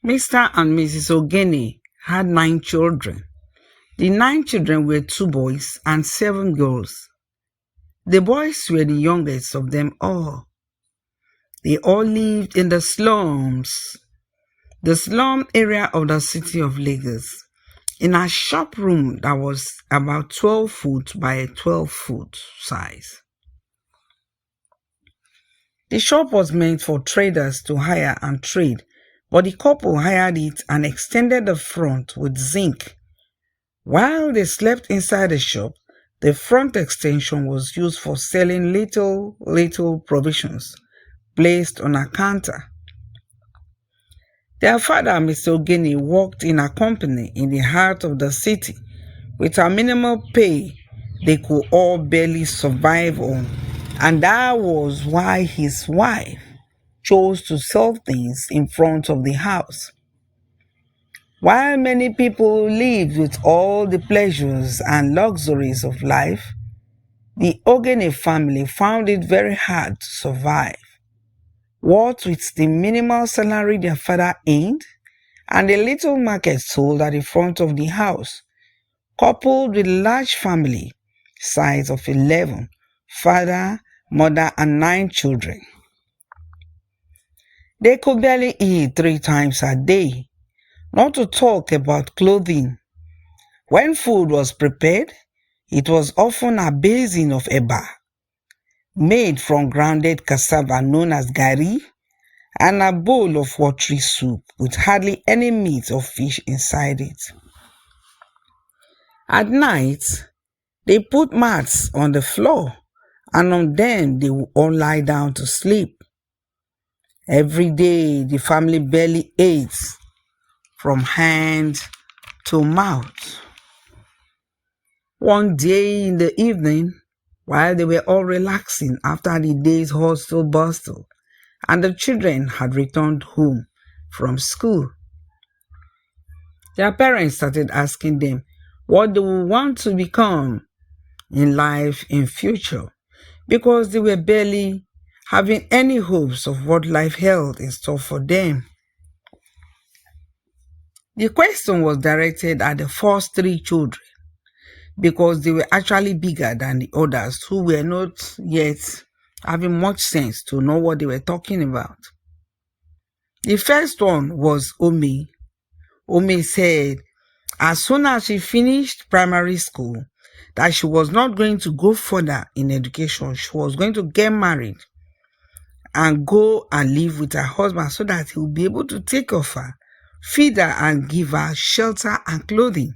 Mr. and Mrs. Ogene had 9 children. The 9 children were 2 boys and 7 girls. The boys were the youngest of them all. They all lived in the slums, the slum area of the city of Lagos, in a shop room that was about 12 foot by 12 foot size. The shop was meant for traders to hire and trade, but the couple hired it and extended the front with zinc. While they slept inside the shop, the front extension was used for selling little provisions placed on a counter. Their father, Mr. Ogene, worked in a company in the heart of the city with a minimal pay they could all barely survive on, and that was why his wife chose to sell things in front of the house. While many people lived with all the pleasures and luxuries of life, the Ogene family found it very hard to survive. What with the minimal salary their father earned and the little market sold at the front of the house, coupled with large family size of 11, father, mother, and 9 children. They could barely eat 3 times a day, not to talk about clothing. When food was prepared, it was often a basin of eba, made from grounded cassava known as gari, and a bowl of watery soup with hardly any meat or fish inside it. At night, they put mats on the floor, and on them they would all lie down to sleep. Every day, the family barely ate from hand to mouth. One day in the evening, while they were all relaxing after the day's hustle bustle, and the children had returned home from school, their parents started asking them what they would want to become in life in future, because they were barely having any hopes of what life held in store for them. The question was directed at the first 3 children, because they were actually bigger than the others, who were not yet having much sense to know what they were talking about. The first one was Omi. Omi said as soon as she finished primary school that she was not going to go further in education. She was going to get married and go and live with her husband so that he will be able to take care of her, feed her, and give her shelter and clothing.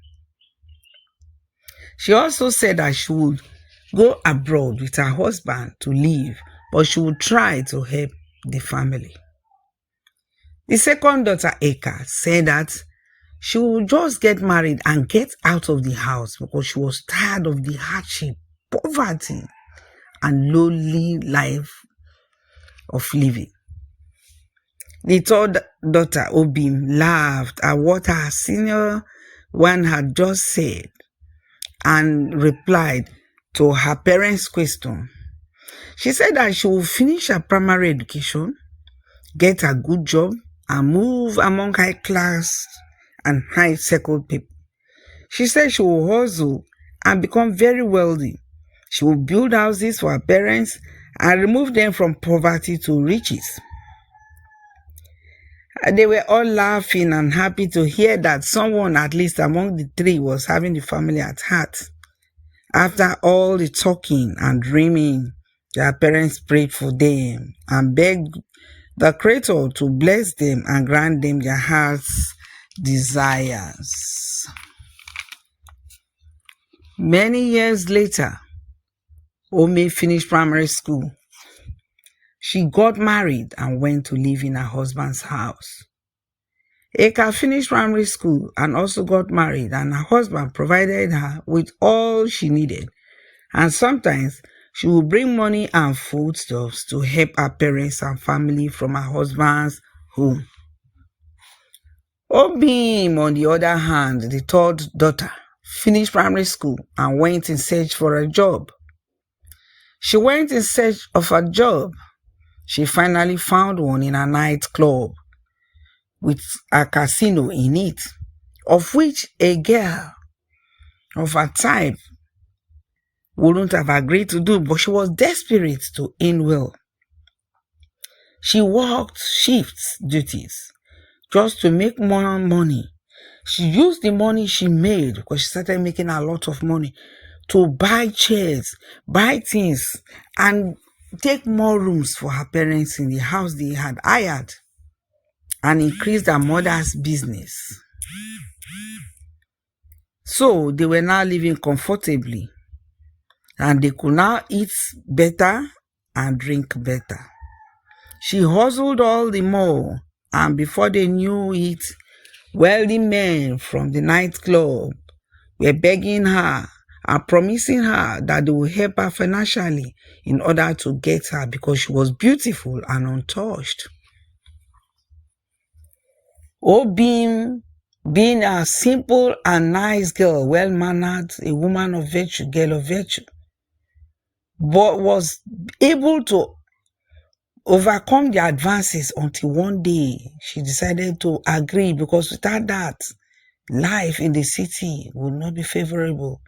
She also said that she would go abroad with her husband to live, but she would try to help the family. The second daughter, Eka, said that she would just get married and get out of the house because she was tired of the hardship, poverty, and lonely life of living. The third daughter, Obim, laughed at what her senior one had just said and replied to her parents' question. She said that she would finish her primary education, get a good job, and move among high class and high circled people. She said she will hustle and become very wealthy. She will build houses for her parents and remove them from poverty to riches. They were all laughing and happy to hear that someone, at least among the 3, was having the family at heart. After all the talking and dreaming, their parents prayed for them and begged the Creator to bless them and grant them their heart's desires. Many years later, Omi finished primary school. She got married and went to live in her husband's house. Eka finished primary school and also got married, and her husband provided her with all she needed. And sometimes she would bring money and foodstuffs to help her parents and family from her husband's home. Obim, on the other hand, the third daughter, finished primary school and went in search for a job. She went in search of a job. She finally found one in a nightclub. with a casino in it, of which a girl of her type wouldn't have agreed to do, but she was desperate to earn well. She worked shifts duties just to make more money. She used the money she made, because she started making a lot of money, to buy chairs, buy things, and take more rooms for her parents in the house they had hired, and increase their mother's business. So they were now living comfortably, and they could now eat better and drink better. She hustled all the more, and before they knew it, wealthy men from the nightclub were begging her and promising her that they would help her financially in order to get her, because she was beautiful and untouched. Obim, being a simple and nice girl, well-mannered, a woman of virtue, girl of virtue, but was able to overcome the advances until one day she decided to agree, because without that, life in the city would not be favorable.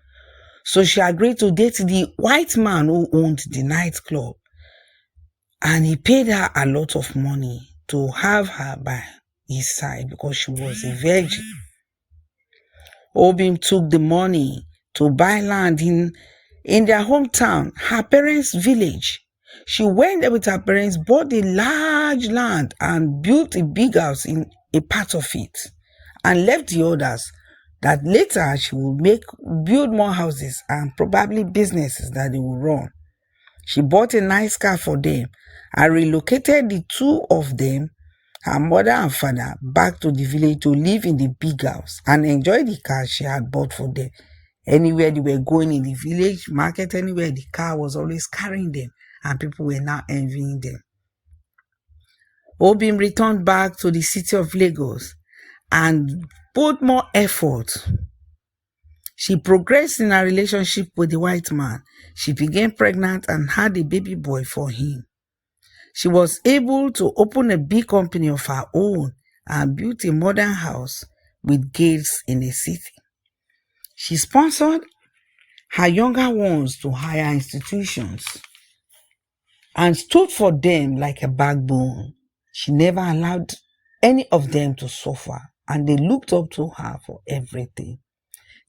So she agreed to date the white man who owned the nightclub, and he paid her a lot of money to have her by his side because she was a virgin. Obim took the money to buy land in their hometown, her parents' village. She went there with her parents, bought a large land and built a big house in a part of it, and left the others that later she would build more houses and probably businesses that they would run. She bought a nice car for them and relocated the two of them, her mother and father, back to the village to live in the big house and enjoy the car she had bought for them. Anywhere they were going in the village, market, anywhere, the car was always carrying them, and people were now envying them. Obim returned back to the city of Lagos and put more effort. She progressed in her relationship with the white man. She became pregnant and had a baby boy for him. She was able to open a big company of her own and built a modern house with gates in the city. She sponsored her younger ones to higher institutions and stood for them like a backbone. She never allowed any of them to suffer, and they looked up to her for everything.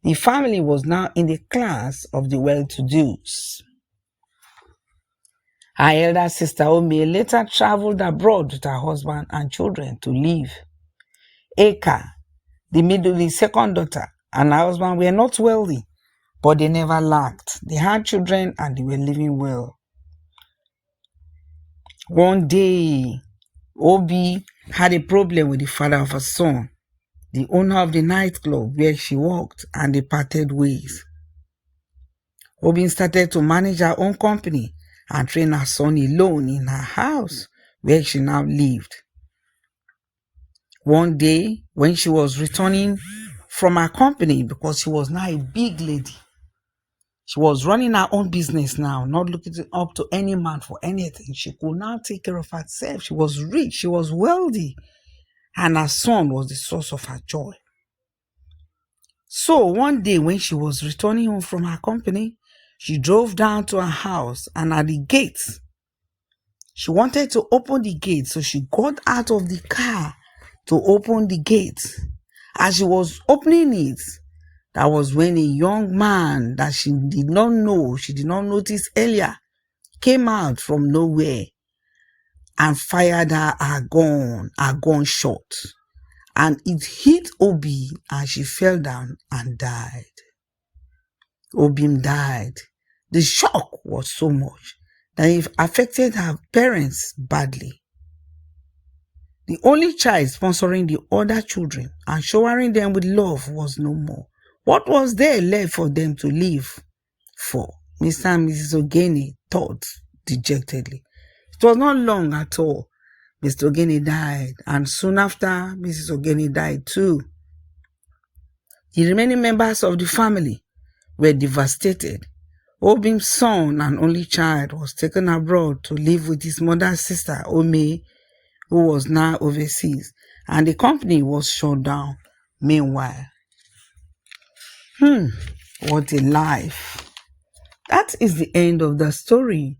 The family was now in the class of the well-to-dos. Her elder sister Omi later traveled abroad with her husband and children to live. Eka, the second daughter, and her husband were not wealthy, but they never lacked. They had children and they were living well. One day, Obi had a problem with the father of her son, the owner of the nightclub where she worked, and they parted ways. Obim started to manage her own company and train her son alone in her house where she now lived. One day, when she was returning from her company, because she was now a big lady, she was running her own business now, not looking up to any man for anything. She could now take care of herself. She was rich, she was wealthy, and her son was the source of her joy. So one day when she was returning home from her company, she drove down to her house, and at the gate, she wanted to open the gate. So she got out of the car to open the gate. As she was opening it, that was when a young man that she did not notice earlier, came out from nowhere and fired her a gunshot. And it hit Obi, and she fell down and died. Obim died. The shock was so much that it affected her parents badly. The only child sponsoring the other children and showering them with love was no more. What was there left for them to live for? Mr. and Mrs. Ogene thought dejectedly. It was not long at all. Mr. Ogene died, and soon after, Mrs. Ogene died too. The remaining members of the family were devastated. Obim's son and only child was taken abroad to live with his mother's sister, Ome, who was now overseas, and the company was shut down. Meanwhile, what a life. That is the end of the story.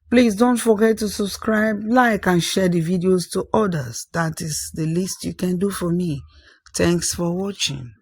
Please don't forget to subscribe, like, and share the videos to others. That is the least you can do for me. Thanks for watching.